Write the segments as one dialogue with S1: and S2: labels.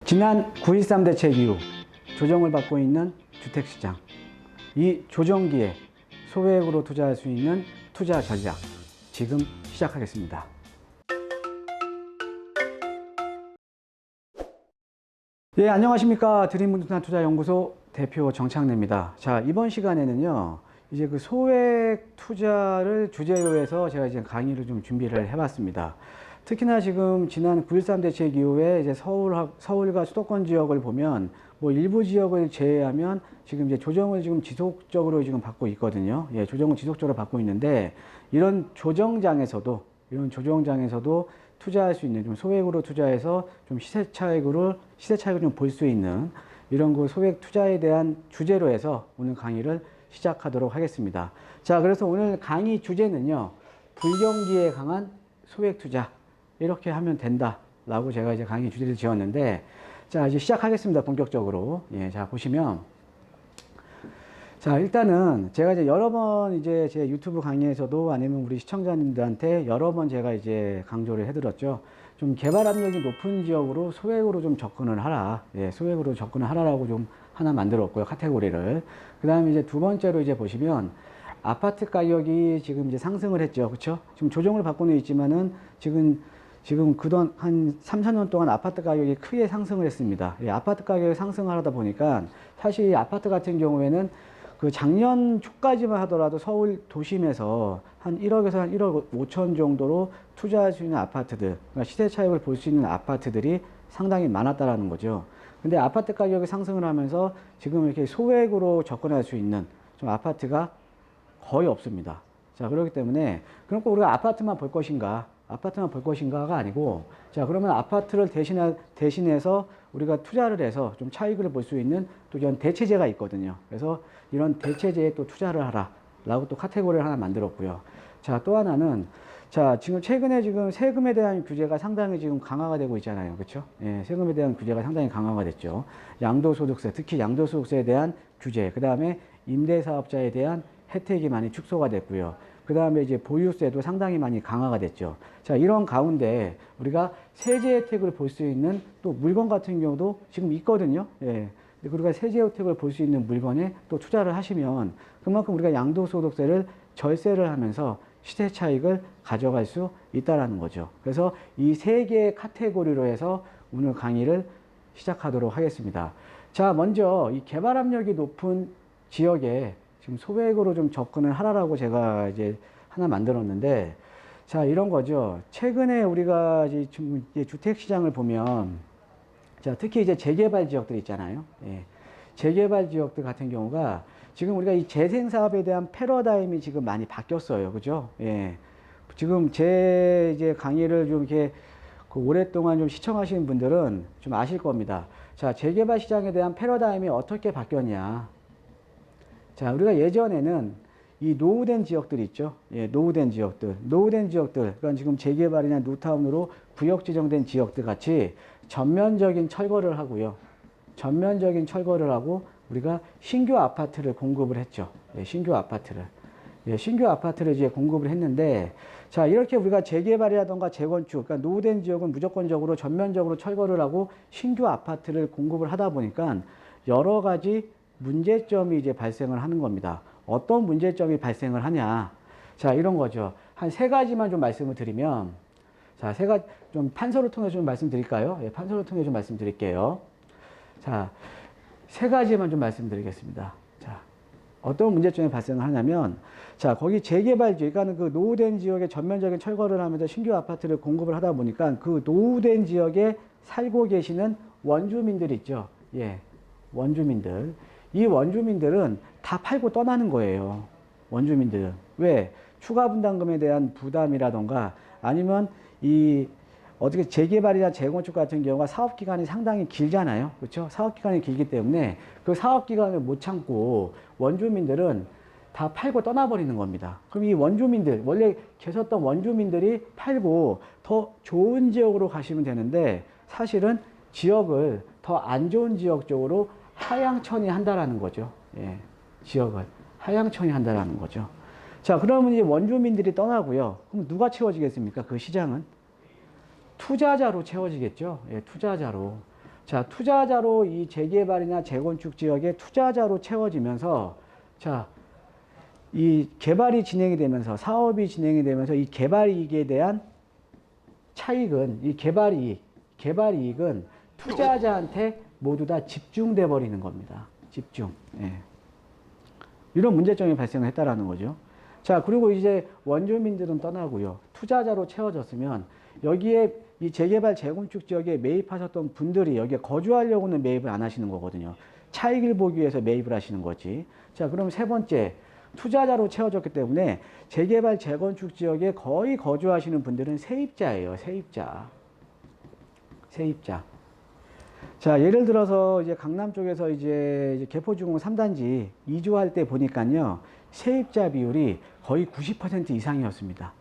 S1: 지난 9.13 대책 이후 조정을 받고 있는 주택시장, 이 조정기에 소액으로 투자할 수 있는 투자 전략 지금 시작하겠습니다. 예, 안녕하십니까. 드림문두산 투자연구소 대표 정창래입니다. 자, 이번 시간에는요, 이제 그 소액 투자를 주제로 해서 제가 이제 강의를 좀 준비를 해봤습니다. 특히나 지금 지난 9.13 대책 이후에 이제 서울과 수도권 지역을 보면 뭐 일부 지역을 제외하면 지금 이제 조정을 지금 지속적으로 지금 받고 있거든요. 예, 조정을 지속적으로 받고 있는데 이런 조정장에서도 투자할 수 있는 좀 소액으로 투자해서 좀 시세 차익을 좀 볼 수 있는 이런 그 소액 투자에 대한 주제로 해서 오늘 강의를 시작하도록 하겠습니다. 자, 그래서 오늘 강의 주제는요, 불경기에 강한 소액 투자. 이렇게 하면 된다라고 제가 이제 강의 주제를 지었는데, 자, 이제 시작하겠습니다. 본격적으로. 예, 자, 보시면. 자, 일단은 제가 이제 여러 번 이제 제 유튜브 강의에서도 아니면 우리 시청자님들한테 여러 번 제가 이제 강조를 해드렸죠. 좀 개발 압력이 높은 지역으로 소액으로 좀 접근을 하라. 예, 소액으로 접근을 하라라고 좀 하나 만들었고요. 카테고리를. 그 다음에 이제 두 번째로 이제 보시면 아파트 가격이 지금 이제 상승을 했죠. 그쵸? 지금 조정을 받고는 있지만은 지금 그동안 한 3, 4년 동안 아파트 가격이 크게 상승을 했습니다. 예, 아파트 가격이 상승을 하다 보니까 사실 아파트 같은 경우에는 그 작년 초까지만 하더라도 서울 도심에서 한 1억에서 한 1억 5천 정도로 투자할 수 있는 아파트들, 그러니까 시세 차익을 볼 수 있는 아파트들이 상당히 많았다라는 거죠. 근데 아파트 가격이 상승을 하면서 지금 이렇게 소액으로 접근할 수 있는 좀 아파트가 거의 없습니다. 자, 그렇기 때문에 그러니까 우리가 아파트만 볼 것인가가 아니고, 자, 그러면 아파트를 대신해서 우리가 투자를 해서 좀 차익을 볼 수 있는 또 이런 대체제가 있거든요. 그래서 이런 대체제에 또 투자를 하라라고 또 카테고리를 하나 만들었고요. 자, 또 하나는, 자, 지금 최근에 지금 세금에 대한 규제가 상당히 지금 강화가 되고 있잖아요. 그렇죠? 예, 세금에 대한 규제가 상당히 강화가 됐죠. 양도소득세, 특히 양도소득세에 대한 규제, 그 다음에 임대사업자에 대한 혜택이 많이 축소가 됐고요. 그 다음에 이제 보유세도 상당히 많이 강화가 됐죠. 자, 이런 가운데 우리가 세제 혜택을 볼 수 있는 또 물건 같은 경우도 지금 있거든요. 예. 우리가 세제 혜택을 볼 수 있는 물건에 또 투자를 하시면 그만큼 우리가 양도소득세를 절세를 하면서 시세 차익을 가져갈 수 있다라는 거죠. 그래서 이 세 개의 카테고리로 해서 오늘 강의를 시작하도록 하겠습니다. 자, 먼저 이 개발 압력이 높은 지역에 지금 소액으로 좀 접근을 하라라고 제가 이제 하나 만들었는데, 자, 이런 거죠. 최근에 우리가 이제 주택시장을 보면, 자, 특히 이제 재개발 지역들 있잖아요. 예. 재개발 지역들 같은 경우가 지금 우리가 이 재생사업에 대한 패러다임이 지금 많이 바뀌었어요. 그죠? 예. 지금 제 이제 강의를 좀 이렇게 그 오랫동안 좀 시청하시는 분들은 좀 아실 겁니다. 자, 재개발 시장에 대한 패러다임이 어떻게 바뀌었냐. 자, 우리가 예전에는 이 노후된 지역들 있죠. 예, 노후된 지역들. 그러니까 지금 재개발이나 뉴타운으로 구역 지정된 지역들 같이 전면적인 철거를 하고요. 전면적인 철거를 하고 우리가 신규 아파트를 공급을 했죠. 예, 신규 아파트를 이제 공급을 했는데, 자, 이렇게 우리가 재개발이라던가 재건축, 그러니까 노후된 지역은 무조건적으로 전면적으로 철거를 하고 신규 아파트를 공급을 하다 보니까 여러 가지 문제점이 이제 발생을 하는 겁니다. 어떤 문제점이 발생을 하냐. 자, 이런 거죠. 한 세 가지만 좀 말씀을 드리면, 자, 좀 판서를 통해서 좀 말씀드릴까요? 예, 판서를 통해서 좀 말씀드릴게요. 자, 세 가지만 좀 말씀드리겠습니다. 자, 어떤 문제점이 발생을 하냐면, 자, 거기 재개발 지역, 그러니까 그 노후된 지역에 전면적인 철거를 하면서 신규 아파트를 공급을 하다 보니까 그 노후된 지역에 살고 계시는 원주민들 있죠. 예, 원주민들. 이 원주민들은 다 팔고 떠나는 거예요. 원주민들은. 왜? 추가 분담금에 대한 부담이라던가 아니면 어떻게 재개발이나 재건축 같은 경우가 사업기간이 상당히 길잖아요. 그렇죠? 사업기간이 길기 때문에 그 사업기간을 못 참고 원주민들은 다 팔고 떠나버리는 겁니다. 그럼 이 원주민들, 원래 계셨던 원주민들이 팔고 더 좋은 지역으로 가시면 되는데 사실은 지역을 더 안 좋은 지역 쪽으로 하향 처리한다라는 거죠. 예, 지역을 하향 처리한다라는 거죠. 자, 그러면 이제 원주민들이 떠나고요. 그럼 누가 채워지겠습니까? 그 시장은 투자자로 채워지겠죠. 예, 투자자로. 자, 투자자로 이 재개발이나 재건축 지역에 투자자로 채워지면서 자, 이 개발이 진행이 되면서 사업이 진행이 되면서 이 개발 이익에 대한 차익은 이 개발 이익은 투자자한테 모두 다 집중돼 버리는 겁니다. 집중. 예. 이런 문제점이 발생했다라는 거죠. 자, 그리고 이제 원주민들은 떠나고요. 투자자로 채워졌으면 여기에 이 재개발 재건축 지역에 매입하셨던 분들이 여기에 거주하려고는 매입을 안 하시는 거거든요. 차익을 보기 위해서 매입을 하시는 거지. 자, 그럼 세 번째, 투자자로 채워졌기 때문에 재개발 재건축 지역에 거의 거주하시는 분들은 세입자예요. 세입자. 자, 예를 들어서 이제 강남 쪽에서 이제 개포주공 3단지 이주할 때 보니까요, 세입자 비율이 거의 90% 이상이었습니다.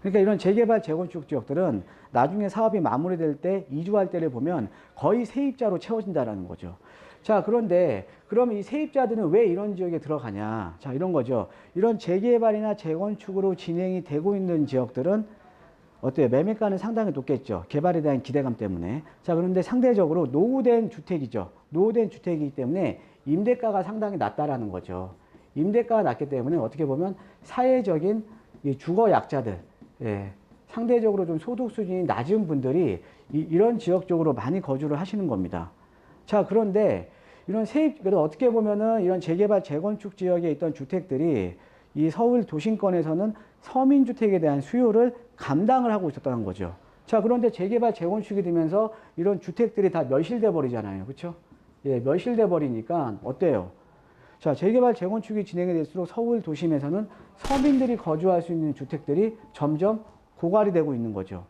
S1: 그러니까 이런 재개발 재건축 지역들은 나중에 사업이 마무리될 때 이주할 때를 보면 거의 세입자로 채워진다라는 거죠. 자, 그런데 그럼 이 세입자들은 왜 이런 지역에 들어가냐? 자, 이런 거죠. 이런 재개발이나 재건축으로 진행이 되고 있는 지역들은 어때요? 매매가는 상당히 높겠죠. 개발에 대한 기대감 때문에. 자, 그런데 상대적으로 노후된 주택이죠. 노후된 주택이기 때문에 임대가가 상당히 낮다라는 거죠. 임대가가 낮기 때문에 어떻게 보면 사회적인 이 주거 약자들, 예, 상대적으로 좀 소득 수준이 낮은 분들이 이런 지역 쪽으로 많이 거주를 하시는 겁니다. 자, 그런데 이런 그래도 어떻게 보면은 이런 재개발 재건축 지역에 있던 주택들이 이 서울 도심권에서는 서민주택에 대한 수요를 감당을 하고 있었다는 거죠. 자, 그런데 재개발 재건축이 되면서 이런 주택들이 다 멸실돼 버리잖아요. 그렇죠? 예, 멸실돼 버리니까 어때요? 자, 재개발 재건축이 진행이 될수록 서울 도심에서는 서민들이 거주할 수 있는 주택들이 점점 고갈이 되고 있는 거죠.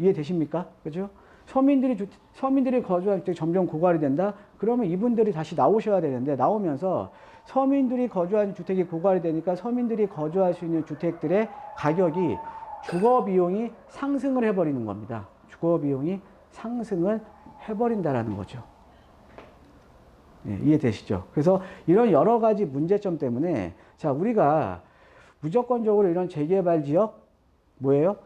S1: 이해되십니까? 그죠? 서민들이 거주할 때 점점 고갈이 된다? 그러면 이분들이 다시 나오셔야 되는데, 나오면서 서민들이 거주하는 주택이 고갈이 되니까 서민들이 거주할 수 있는 주택들의 가격이 주거 비용이 상승을 해버리는 겁니다. 주거 비용이 상승을 해버린다라는 거죠. 예, 이해되시죠? 그래서 이런 여러 가지 문제점 때문에 자, 우리가 무조건적으로 이런 재개발 지역 뭐예요?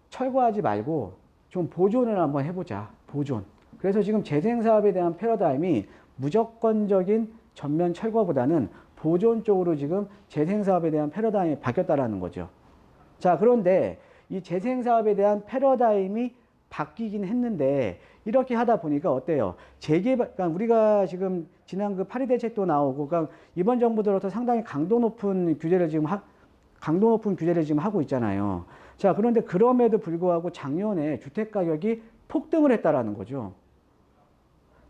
S1: 철거하지 말고 좀 보존을 한번 해보자. 보존. 그래서 지금 재생사업에 대한 패러다임이 무조건적인 전면 철거보다는 보존 쪽으로 지금 재생사업에 대한 패러다임이 바뀌었다라는 거죠. 자, 그런데 이 재생사업에 대한 패러다임이 바뀌긴 했는데 이렇게 하다 보니까 어때요? 재개발, 그러니까 우리가 지금 지난 그 파리 대책도 나오고, 그러니까 이번 정부 들어서 상당히 강도 높은 규제를 지금 하고 있잖아요. 자, 그런데 그럼에도 불구하고 작년에 주택 가격이 폭등을 했다라는 거죠.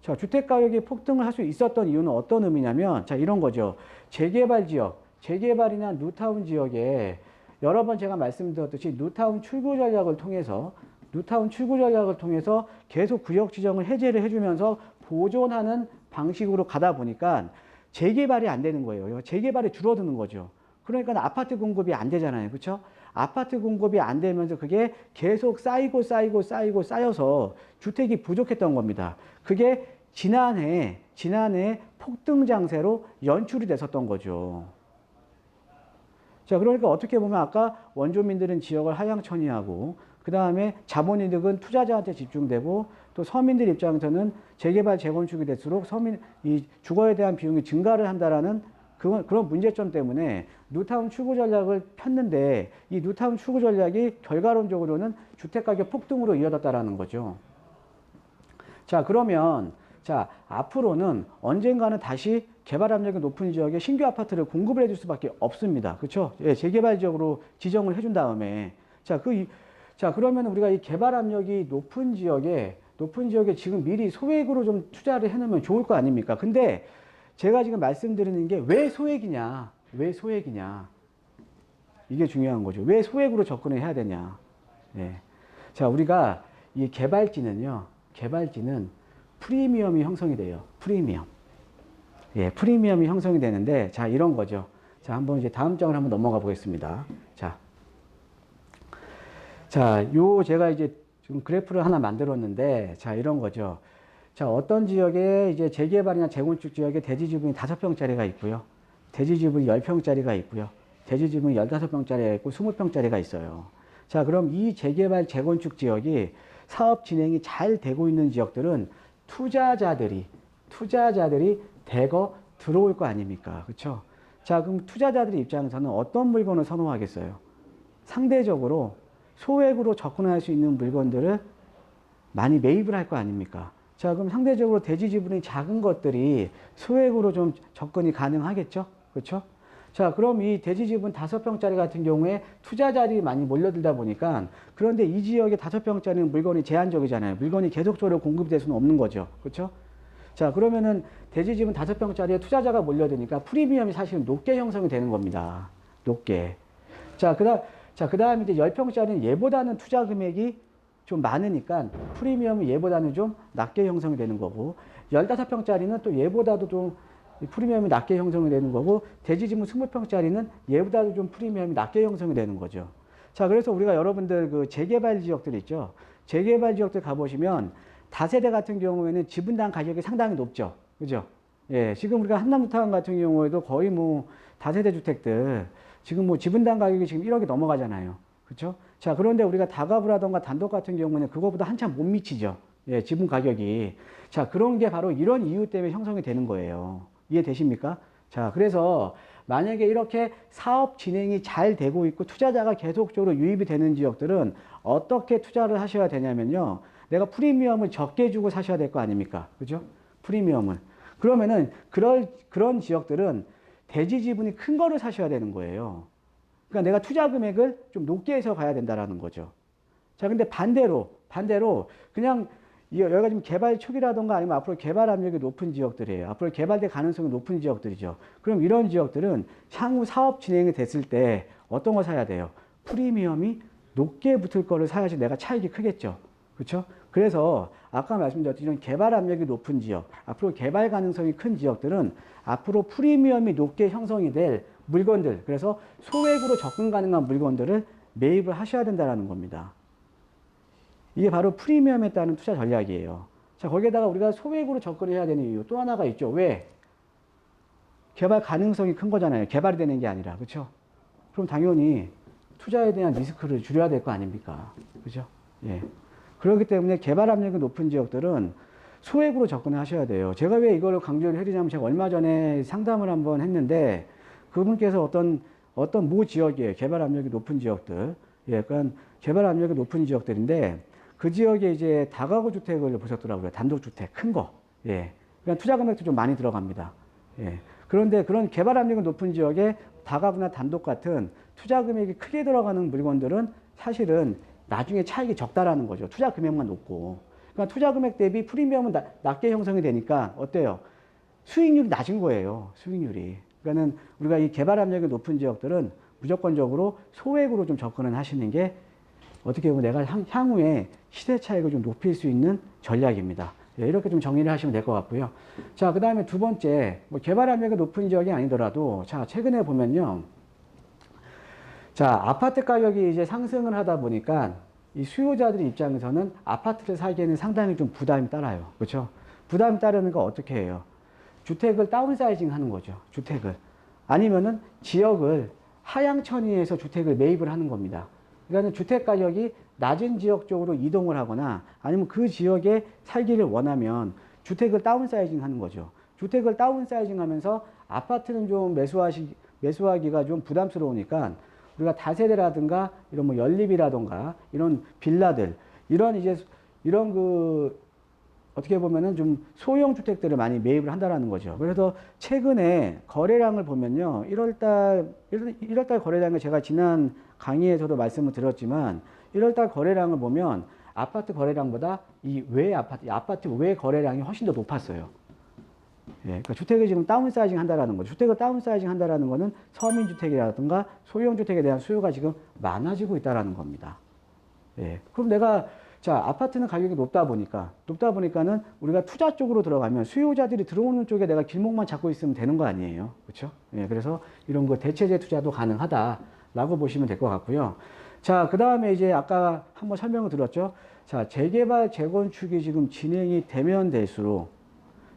S1: 자, 주택 가격이 폭등을 할 수 있었던 이유는 어떤 의미냐면, 자, 이런 거죠. 재개발 지역, 재개발이나 뉴타운 지역에 여러 번 제가 말씀드렸듯이 뉴타운 출구 전략을 통해서 계속 구역 지정을 해제를 해주면서 보존하는 방식으로 가다 보니까 재개발이 안 되는 거예요. 재개발이 줄어드는 거죠. 그러니까 아파트 공급이 안 되잖아요. 그렇죠? 아파트 공급이 안 되면서 그게 계속 쌓여서 주택이 부족했던 겁니다. 그게 지난해 폭등 장세로 연출이 됐었던 거죠. 자, 그러니까 어떻게 보면 아까 원주민들은 지역을 하향천이하고, 그 다음에 자본이득은 투자자한테 집중되고, 또 서민들 입장에서는 재개발 재건축이 될수록 이 주거에 대한 비용이 증가를 한다라는 그런 문제점 때문에 뉴타운 출구 전략을 폈는데, 이 뉴타운 출구 전략이 결과론적으로는 주택가격 폭등으로 이어졌다라는 거죠. 자, 그러면 자, 앞으로는 언젠가는 다시 개발 압력이 높은 지역에 신규 아파트를 공급을 해줄 수밖에 없습니다. 그렇죠? 예, 재개발 지역으로 지정을 해준 다음에 자, 그러면 우리가 이 개발 압력이 높은 지역에 지금 미리 소액으로 좀 투자를 해놓으면 좋을 거 아닙니까? 근데 제가 지금 말씀드리는 게 왜 소액이냐? 이게 중요한 거죠. 왜 소액으로 접근을 해야 되냐? 예. 자, 우리가 이 개발지는 프리미엄이 형성이 돼요. 프리미엄. 예, 프리미엄이 형성이 되는데, 자, 이런 거죠. 자, 한번 이제 다음 장을 한번 넘어가 보겠습니다. 제가 이제 지금 그래프를 하나 만들었는데, 자, 이런 거죠. 자, 어떤 지역에 이제 재개발이나 재건축 지역에 대지 지분이 5평짜리가 있고요. 대지 지분이 10평짜리가 있고요. 대지 지분이 15평짜리가 있고 20평짜리가 있어요. 자, 그럼 이 재개발 재건축 지역이 사업 진행이 잘 되고 있는 지역들은 투자자들이 대거 들어올 거 아닙니까? 그렇죠? 자, 그럼 투자자들의 입장에서는 어떤 물건을 선호하겠어요? 상대적으로 소액으로 접근할 수 있는 물건들을 많이 매입을 할 거 아닙니까? 자, 그럼 상대적으로 대지 지분이 작은 것들이 소액으로 좀 접근이 가능하겠죠? 그렇죠? 자, 그럼 이 대지 지분 5평짜리 같은 경우에 투자자들이 많이 몰려들다 보니까 그런데 이 지역에 5평짜리는 물건이 제한적이잖아요. 물건이 계속적으로 공급될 수는 없는 거죠. 그렇죠? 자, 그러면은 대지 지분 5평짜리에 투자자가 몰려드니까 프리미엄이 사실은 높게 형성이 되는 겁니다. 높게. 자, 그 다음에 이제 10평짜리는 얘보다는 투자 금액이 좀 많으니까 프리미엄이 얘보다는 좀 낮게 형성이 되는 거고 15평짜리는 또 얘보다도 좀 프리미엄이 낮게 형성이 되는 거고 대지 지분 20평짜리는 얘보다도 좀 프리미엄이 낮게 형성이 되는 거죠. 자, 그래서 우리가 여러분들 그 재개발 지역들 있죠. 재개발 지역들 가보시면 다세대 같은 경우에는 지분당 가격이 상당히 높죠. 그죠? 예, 지금 우리가 한남부타운 같은 경우에도 거의 뭐 다세대 주택들 지금 뭐 지분당 가격이 지금 1억이 넘어가잖아요. 그렇죠? 자, 그런데 우리가 다가구라던가 단독 같은 경우는 그거보다 한참 못 미치죠. 예, 지분 가격이. 자, 그런 게 바로 이런 이유 때문에 형성이 되는 거예요. 이해되십니까? 자, 그래서 만약에 이렇게 사업 진행이 잘 되고 있고 투자자가 계속적으로 유입이 되는 지역들은 어떻게 투자를 하셔야 되냐면요. 내가 프리미엄을 적게 주고 사셔야 될 거 아닙니까? 그죠? 프리미엄을. 그러면은 그런 지역들은 대지 지분이 큰 거를 사셔야 되는 거예요. 그러니까 내가 투자 금액을 좀 높게 해서 가야 된다라는 거죠. 자, 근데 반대로 그냥 여기가 지금 개발 초기라던가 아니면 앞으로 개발 압력이 높은 지역들이에요. 앞으로 개발될 가능성이 높은 지역들이죠. 그럼 이런 지역들은 향후 사업 진행이 됐을 때 어떤 거 사야 돼요? 프리미엄이 높게 붙을 거를 사야지 내가 차익이 크겠죠. 그렇죠? 그래서 아까 말씀드렸듯이 이런 개발 압력이 높은 지역, 앞으로 개발 가능성이 큰 지역들은 앞으로 프리미엄이 높게 형성이 될 물건들, 그래서 소액으로 접근 가능한 물건들을 매입을 하셔야 된다는 겁니다. 이게 바로 프리미엄에 따른 투자 전략이에요. 자, 거기에다가 우리가 소액으로 접근해야 되는 이유 또 하나가 있죠. 왜? 개발 가능성이 큰 거잖아요. 개발이 되는 게 아니라. 그렇죠? 그럼 당연히 투자에 대한 리스크를 줄여야 될 거 아닙니까? 그죠? 예. 그렇기 때문에 개발 압력이 높은 지역들은 소액으로 접근을 하셔야 돼요. 제가 왜 이걸 강조를 해드리냐면 제가 얼마 전에 상담을 한번 했는데 그분께서 어떤 모 지역이에요. 개발 압력이 높은 지역들. 예, 그러니까 개발 압력이 높은 지역들인데 그 지역에 이제 다가구 주택을 보셨더라고요. 단독주택, 큰 거. 예. 그냥 투자 금액도 좀 많이 들어갑니다. 예. 그런데 그런 개발 압력이 높은 지역에 다가구나 단독 같은 투자 금액이 크게 들어가는 물건들은 사실은 나중에 차익이 적다라는 거죠. 투자 금액만 높고. 그러니까 투자 금액 대비 프리미엄은 낮게 형성이 되니까 어때요? 수익률이 낮은 거예요. 수익률이. 그러니까는 우리가 이 개발 압력이 높은 지역들은 무조건적으로 소액으로 좀 접근을 하시는 게 어떻게 보면 내가 향후에 시세 차익을 좀 높일 수 있는 전략입니다. 예, 이렇게 좀 정리를 하시면 될 것 같고요. 자, 그 다음에 두 번째, 뭐 개발 압력이 높은 지역이 아니더라도, 자, 최근에 보면요. 자, 아파트 가격이 이제 상승을 하다 보니까 이 수요자들의 입장에서는 아파트를 사기에는 상당히 좀 부담이 따라요. 그렇죠? 부담이 따르는 거 어떻게 해요? 주택을 다운사이징 하는 거죠. 주택을. 아니면은 지역을 하향천이해서 주택을 매입을 하는 겁니다. 그러니까 주택 가격이 낮은 지역 쪽으로 이동을 하거나 아니면 그 지역에 살기를 원하면 주택을 다운사이징 하는 거죠. 주택을 다운사이징 하면서 아파트는 좀 매수하기가 좀 부담스러우니까 우리가 다세대라든가 이런 뭐 연립이라든가 이런 빌라들 이런 어떻게 보면은 좀 소형 주택들을 많이 매입을 한다라는 거죠. 그래서 최근에 거래량을 보면요. 1월달 거래량을 제가 지난 강의에서도 말씀을 드렸지만 1월달 거래량을 보면 아파트 거래량보다 아파트 외 거래량이 훨씬 더 높았어요. 예, 그러니까 주택을 지금 다운사이징 한다라는 거죠. 주택을 다운사이징 한다라는 거는 서민주택이라든가 소형주택에 대한 수요가 지금 많아지고 있다라는 겁니다. 예, 그럼 자, 아파트는 가격이 높다 보니까는 우리가 투자 쪽으로 들어가면 수요자들이 들어오는 쪽에 내가 길목만 잡고 있으면 되는 거 아니에요. 그렇죠? 예, 그래서 이런 거 대체재 투자도 가능하다라고 보시면 될 것 같고요. 자, 그 다음에 이제 아까 한번 설명을 드렸죠. 자, 재개발, 재건축이 지금 진행이 되면 될수록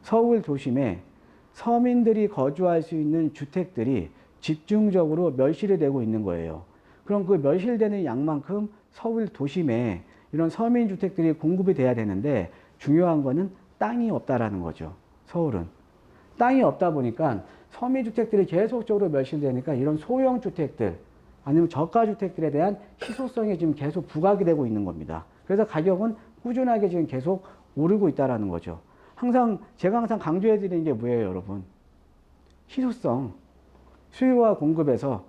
S1: 서울 도심에 서민들이 거주할 수 있는 주택들이 집중적으로 멸실이 되고 있는 거예요. 그럼 그 멸실되는 양만큼 서울 도심에 이런 서민주택들이 공급이 돼야 되는데 중요한 거는 땅이 없다라는 거죠. 서울은. 땅이 없다 보니까 서민주택들이 계속적으로 멸실되니까 이런 소형주택들 아니면 저가주택들에 대한 희소성이 지금 계속 부각이 되고 있는 겁니다. 그래서 가격은 꾸준하게 지금 계속 오르고 있다라는 거죠. 제가 항상 강조해 드리는 게 뭐예요, 여러분? 희소성. 수요와 공급에서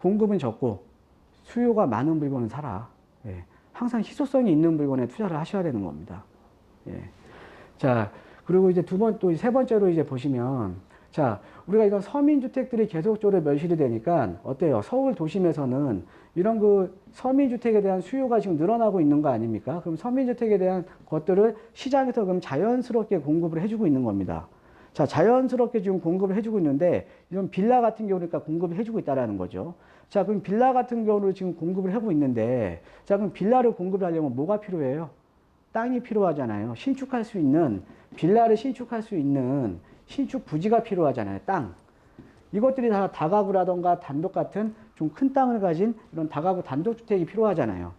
S1: 공급은 적고 수요가 많은 물건은 사라. 예. 항상 희소성이 있는 물건에 투자를 하셔야 되는 겁니다. 예. 자, 그리고 이제 또 세 번째로 이제 보시면, 자, 우리가 이런 서민주택들이 계속적으로 멸실이 되니까 어때요? 서울 도심에서는 이런 그 서민주택에 대한 수요가 지금 늘어나고 있는 거 아닙니까? 그럼 서민주택에 대한 것들을 시장에서 그럼 자연스럽게 공급을 해주고 있는 겁니다. 자, 자연스럽게 지금 공급을 해주고 있는데, 이런 빌라 같은 경우니까 공급을 해주고 있다라는 거죠. 자, 그럼 빌라 같은 경우를 지금 공급을 하고 있는데, 자, 그럼 빌라를 공급을 하려면 뭐가 필요해요? 땅이 필요하잖아요. 빌라를 신축할 수 있는 신축 부지가 필요하잖아요. 땅. 이것들이 다 다가구라던가 단독 같은 좀 큰 땅을 가진 이런 다가구 단독주택이 필요하잖아요.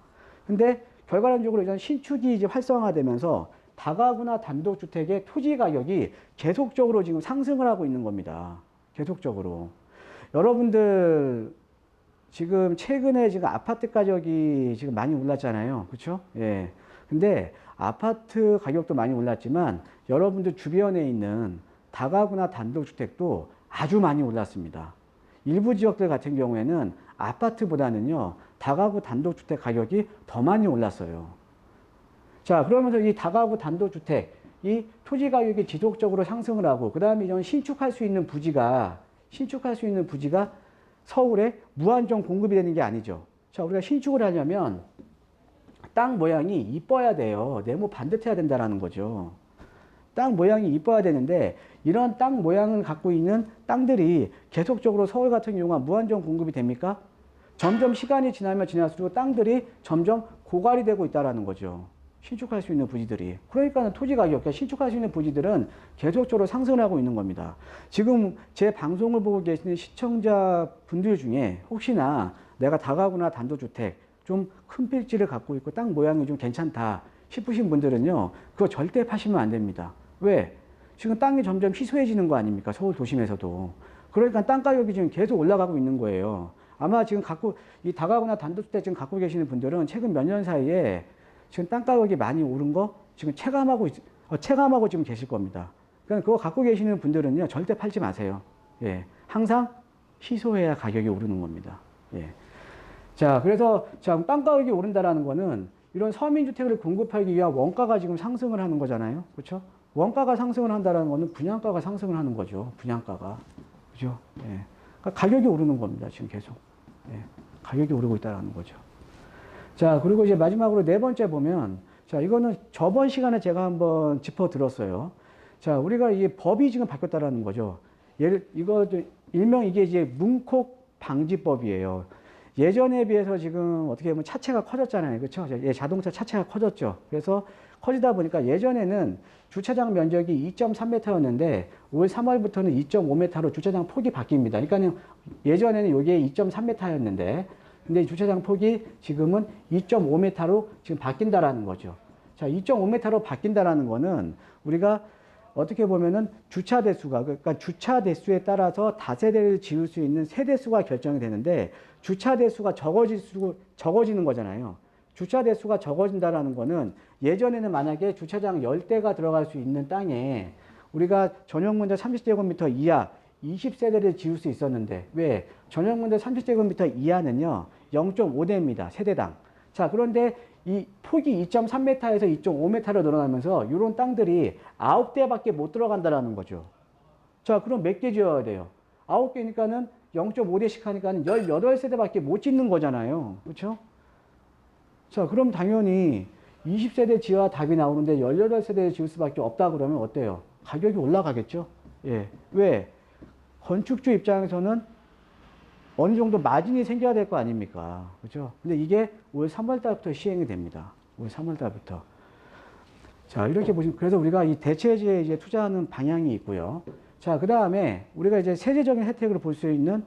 S1: 근데 결과론적으로 이런 신축이 이제 활성화되면서 다가구나 단독주택의 토지 가격이 계속적으로 지금 상승을 하고 있는 겁니다. 계속적으로. 여러분들, 지금 최근에 지금 아파트 가격이 지금 많이 올랐잖아요. 그렇죠? 예. 근데 아파트 가격도 많이 올랐지만 여러분들 주변에 있는 다가구나 단독주택도 아주 많이 올랐습니다. 일부 지역들 같은 경우에는 아파트보다는요, 다가구 단독주택 가격이 더 많이 올랐어요. 자, 그러면서 이 다가구 단독주택, 이 토지 가격이 지속적으로 상승을 하고, 그 다음에 이런 신축할 수 있는 부지가 서울에 무한정 공급이 되는 게 아니죠. 자, 우리가 신축을 하려면 땅 모양이 이뻐야 돼요. 네모 반듯해야 된다라는 거죠. 땅 모양이 이뻐야 되는데, 이런 땅 모양을 갖고 있는 땅들이 계속적으로 서울 같은 경우가 무한정 공급이 됩니까? 점점 시간이 지나면 지날수록 땅들이 점점 고갈이 되고 있다는 거죠. 신축할 수 있는 부지들이. 그러니까 토지 가격, 신축할 수 있는 부지들은 계속적으로 상승하고 있는 겁니다. 지금 제 방송을 보고 계시는 시청자분들 중에 혹시나 내가 다가구나 단독주택 좀 큰 필지를 갖고 있고 땅 모양이 좀 괜찮다 싶으신 분들은요, 그거 절대 파시면 안 됩니다. 왜? 지금 땅이 점점 희소해지는 거 아닙니까? 서울 도심에서도. 그러니까 땅 가격이 지금 계속 올라가고 있는 거예요. 아마 지금 이 다가구나 단독주택 지금 갖고 계시는 분들은 최근 몇 년 사이에 지금 땅 가격이 많이 오른 거 지금 체감하고 지금 계실 겁니다. 그러니까 그거 갖고 계시는 분들은요, 절대 팔지 마세요. 예. 항상 희소해야 가격이 오르는 겁니다. 예. 자, 그래서 땅 가격이 오른다라는 거는 이런 서민주택을 공급하기 위한 원가가 지금 상승을 하는 거잖아요. 그렇죠? 원가가 상승을 한다는 거는 분양가가 상승을 하는 거죠. 분양가가. 그죠? 예. 그러니까 가격이 오르는 겁니다. 지금 계속. 예. 가격이 오르고 있다는 거죠. 자, 그리고 이제 마지막으로 네 번째 보면, 자, 이거는 저번 시간에 제가 한번 짚어 들었어요. 자, 우리가 이게 법이 지금 바뀌었다라는 거죠. 일명 이게 이제 문콕 방지법이에요. 예전에 비해서 지금 어떻게 보면 차체가 커졌잖아요. 그렇죠? 자동차 차체가 커졌죠. 그래서 커지다 보니까 예전에는 주차장 면적이 2.3m였는데 올 3월부터는 2.5m로 주차장 폭이 바뀝니다. 그러니까 예전에는 이게 2.3m였는데 근데 주차장 폭이 지금은 2.5m로 지금 바뀐다라는 거죠. 자, 2.5m로 바뀐다라는 거는 우리가 어떻게 보면은 그러니까 주차 대수에 따라서 다세대를 지을 수 있는 세대수가 결정이 되는데 주차 대수가 적어지는 거잖아요. 주차 대수가 적어진다라는 거는 예전에는 만약에 주차장 10대가 들어갈 수 있는 땅에 우리가 전용면적 30제곱미터 이하 20세대를 지을 수 있었는데 왜? 전용면적 30제곱미터 이하는요 0.5대입니다. 세대당. 자, 그런데 이 폭이 2.3m에서 2.5m로 늘어나면서 이런 땅들이 9대밖에 못 들어간다라는 거죠. 자, 그럼 몇 개 지어야 돼요? 9개니까는 0.5대씩 하니까는 18세대밖에 못 짓는 거잖아요. 그렇죠? 자, 그럼 당연히 20세대 지어야 답이 나오는데 18세대 지을 수밖에 없다 그러면 어때요? 가격이 올라가겠죠? 예. 왜? 건축주 입장에서는 어느 정도 마진이 생겨야 될 거 아닙니까? 그죠? 근데 이게 올 3월 달부터 시행이 됩니다. 올 3월 달부터. 자, 이렇게 보시면, 그래서 우리가 이 대체지에 이제 투자하는 방향이 있고요. 자, 그 다음에 우리가 이제 세제적인 혜택을 볼 수 있는,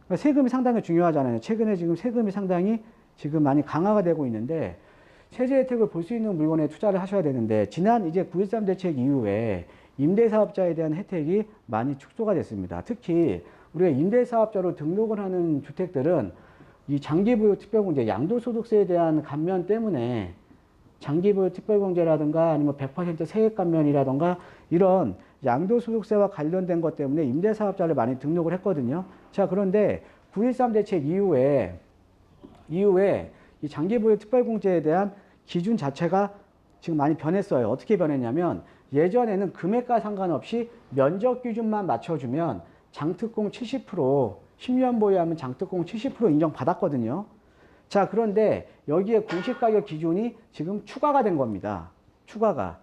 S1: 그러니까 세금이 상당히 중요하잖아요. 최근에 지금 세금이 상당히 지금 많이 강화가 되고 있는데, 세제 혜택을 볼 수 있는 물건에 투자를 하셔야 되는데, 지난 이제 9.13 대책 이후에 임대사업자에 대한 혜택이 많이 축소가 됐습니다. 특히 우리가 임대사업자로 등록을 하는 주택들은 이 장기부여 특별공제, 양도소득세에 대한 감면 때문에 장기부여 특별공제라든가 아니면 100% 세액 감면이라든가 이런 양도소득세와 관련된 것 때문에 임대사업자를 많이 등록을 했거든요. 자, 그런데 9.13 대책 이후에 이 장기부여 특별공제에 대한 기준 자체가 지금 많이 변했어요. 어떻게 변했냐면, 예전에는 금액과 상관없이 면적 기준만 맞춰주면 장특공 70%, 10년 보유하면 장특공 70% 인정받았거든요. 자, 그런데 여기에 공시가격 기준이 지금 추가가 된 겁니다. 추가가.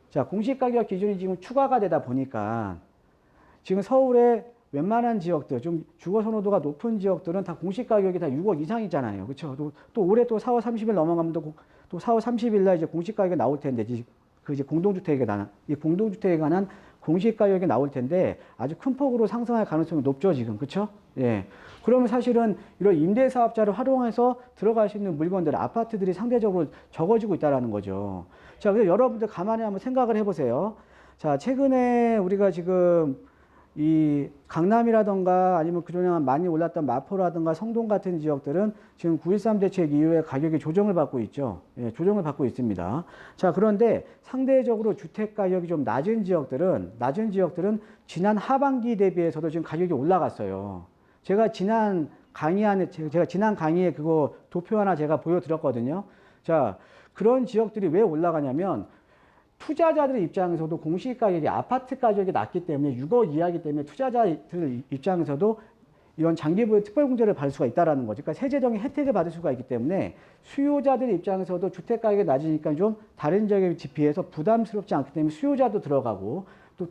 S1: 자, 공시가격 기준이 지금 추가가 되다 보니까 지금 서울의 웬만한 지역들, 좀 주거 선호도가 높은 지역들은 다 공시가격이 다 6억 이상이잖아요. 그렇죠? 또 올해 또 4월 30일 넘어가면 또 4월 30일 날 이제 공시가격이 나올 텐데, 이제 공동주택에 관한 공시가격이 나올 텐데 아주 큰 폭으로 상승할 가능성이 높죠, 지금. 그렇죠? 예. 그러면 사실은 이런 임대사업자를 활용해서 들어갈 수 있는 물건들, 아파트들이 상대적으로 적어지고 있다는 거죠. 자, 그래서 여러분들 가만히 한번 생각을 해보세요. 자, 최근에 우리가 지금 이 강남이라던가 아니면 그동안 많이 올랐던 마포라든가 성동 같은 지역들은 지금 9.13 대책 이후에 가격이 조정을 받고 있죠. 예, 조정을 받고 있습니다. 자, 그런데 상대적으로 주택 가격이 좀 낮은 지역들은 지난 하반기 대비해서도 지금 가격이 올라갔어요. 제가 지난 강의에 그거 도표 하나 제가 보여드렸거든요. 자, 그런 지역들이 왜 올라가냐면, 투자자들 입장에서도 공시가격이 아파트 가격이 낮기 때문에 6억 이하이기 때문에 투자자들 입장에서도 이런 장기부여 특별공제를 받을 수가 있다는 거죠. 그러니까 세제적인 혜택을 받을 수가 있기 때문에 수요자들 입장에서도 주택 가격이 낮으니까 좀 다른 지역에 비해서 부담스럽지 않기 때문에 수요자도 들어가고, 또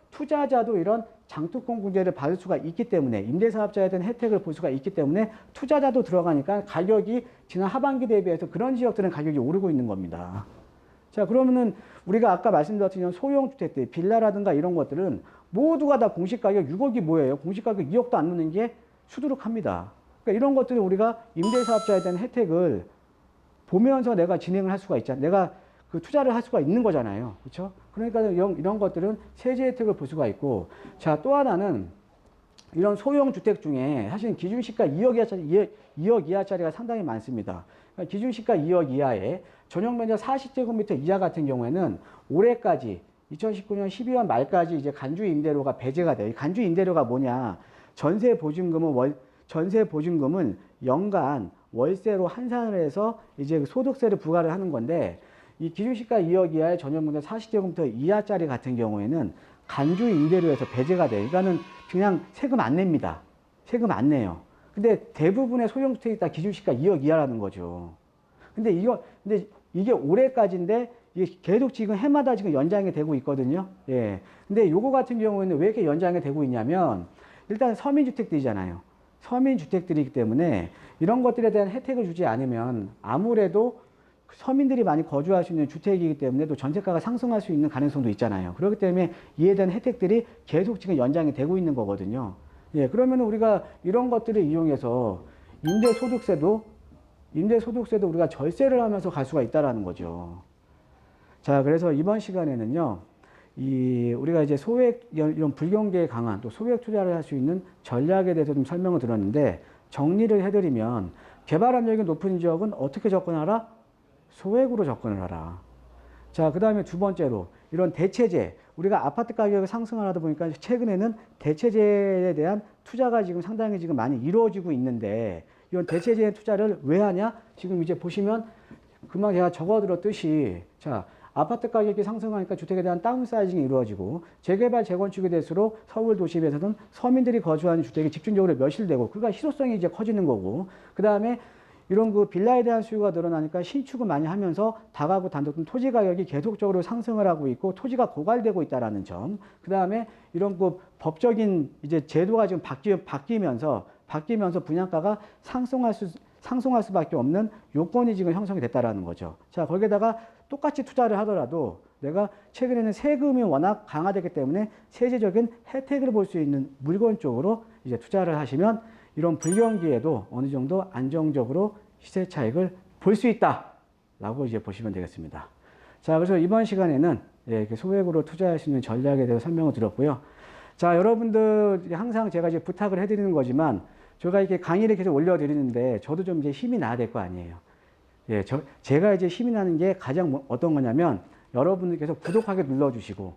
S1: 투자자도 이런 장특공 공제를 받을 수가 있기 때문에, 임대사업자에 대한 혜택을 볼 수가 있기 때문에 투자자도 들어가니까 가격이 지난 하반기 대비해서 그런 지역들은 가격이 오르고 있는 겁니다. 자, 그러면은 우리가 아까 말씀드렸던 이런 소형주택들, 빌라라든가 이런 것들은 모두가 다 공시가격 6억이 뭐예요? 공시가격 2억도 안 넣는 게 수두룩합니다. 그러니까 이런 것들을 우리가 임대사업자에 대한 혜택을 보면서 내가 진행을 할 수가 있잖아요. 내가 그 투자를 할 수가 있는 거잖아요. 그렇죠? 그러니까 이런 것들은 세제 혜택을 볼 수가 있고, 자, 또 하나는 이런 소형주택 중에 사실 기준시가 2억 이하짜리가 상당히 많습니다. 그러니까 기준시가 2억 이하에 전용면적 40제곱미터 이하 같은 경우에는 올해까지 2019년 12월 말까지 이제 간주 임대료가 배제가 돼요. 이 간주 임대료가 뭐냐? 전세 보증금은 연간 월세로 환산을 해서 이제 소득세를 부과를 하는 건데, 이 기준시가 2억 이하의 전용면적 40제곱미터 이하짜리 같은 경우에는 간주 임대료에서 배제가 돼요. 그러니까는 그냥 세금 안 냅니다. 세금 안 내요. 근데 대부분의 소형주택이 다 기준시가 2억 이하라는 거죠. 근데 이게 올해까지인데 이게 계속 지금 해마다 지금 연장이 되고 있거든요. 예. 근데 요거 같은 경우에는 왜 이렇게 연장이 되고 있냐면, 일단 서민주택들이잖아요. 서민주택들이기 때문에 이런 것들에 대한 혜택을 주지 않으면 아무래도 서민들이 많이 거주할 수 있는 주택이기 때문에 또 전세가가 상승할 수 있는 가능성도 있잖아요. 그렇기 때문에 이에 대한 혜택들이 계속 지금 연장이 되고 있는 거거든요. 예, 그러면 우리가 이런 것들을 이용해서 임대소득세도 우리가 절세를 하면서 갈 수가 있다라는 거죠. 자, 그래서 이번 시간에는요, 우리가 이제 이런 불경기에 강한 또 소액 투자를 할 수 있는 전략에 대해서 좀 설명을 드렸는데, 정리를 해드리면, 개발 압력이 높은 지역은 어떻게 접근하라? 소액으로 접근을 하라. 자, 그 다음에 두 번째로, 이런 대체재, 우리가 아파트 가격이 상승을 하다 보니까 최근에는 대체재에 대한 투자가 지금 상당히 지금 많이 이루어지고 있는데, 이런 대체재 투자를 왜 하냐? 지금 이제 보시면 금방 제가 적어드렸듯이, 자, 아파트 가격이 상승하니까 주택에 대한 다운사이징이 이루어지고, 재개발, 재건축이 될수록 서울 도시에서는 서민들이 거주하는 주택이 집중적으로 멸실되고, 그러니까 실효성이 이제 커지는 거고, 그 다음에 이런 그 빌라에 대한 수요가 늘어나니까 신축을 많이 하면서 다가구 단독 토지 가격이 계속적으로 상승을 하고 있고, 토지가 고갈되고 있다라는 점. 그 다음에 이런 그 법적인 이제 제도가 지금 바뀌면서 분양가가 상승할 수밖에 없는 요건이 지금 형성이 됐다라는 거죠. 자, 거기에다가 똑같이 투자를 하더라도 내가 최근에는 세금이 워낙 강화되기 때문에 세제적인 혜택을 볼 수 있는 물건 쪽으로 이제 투자를 하시면 이런 불경기에도 어느 정도 안정적으로 시세 차익을 볼 수 있다. 라고 이제 보시면 되겠습니다. 자, 그래서 이번 시간에는 이렇게 소액으로 투자할 수 있는 전략에 대해서 설명을 드렸고요. 자, 여러분들 항상 제가 이제 부탁을 해드리는 거지만 제가 이렇게 강의를 계속 올려드리는데 저도 좀 이제 힘이 나야 될 거 아니에요. 예, 제가 이제 힘이 나는 게 가장 어떤 거냐면 여러분들께서 구독하기 눌러주시고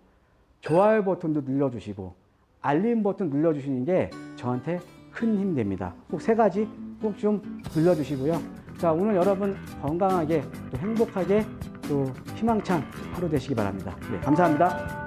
S1: 좋아요 버튼도 눌러주시고 알림 버튼 눌러주시는 게 저한테 큰 힘이 됩니다. 꼭 세 가지 꼭 좀 눌러주시고요. 자, 오늘 여러분 건강하게 또 행복하게 또 희망찬 하루 되시기 바랍니다. 네, 감사합니다.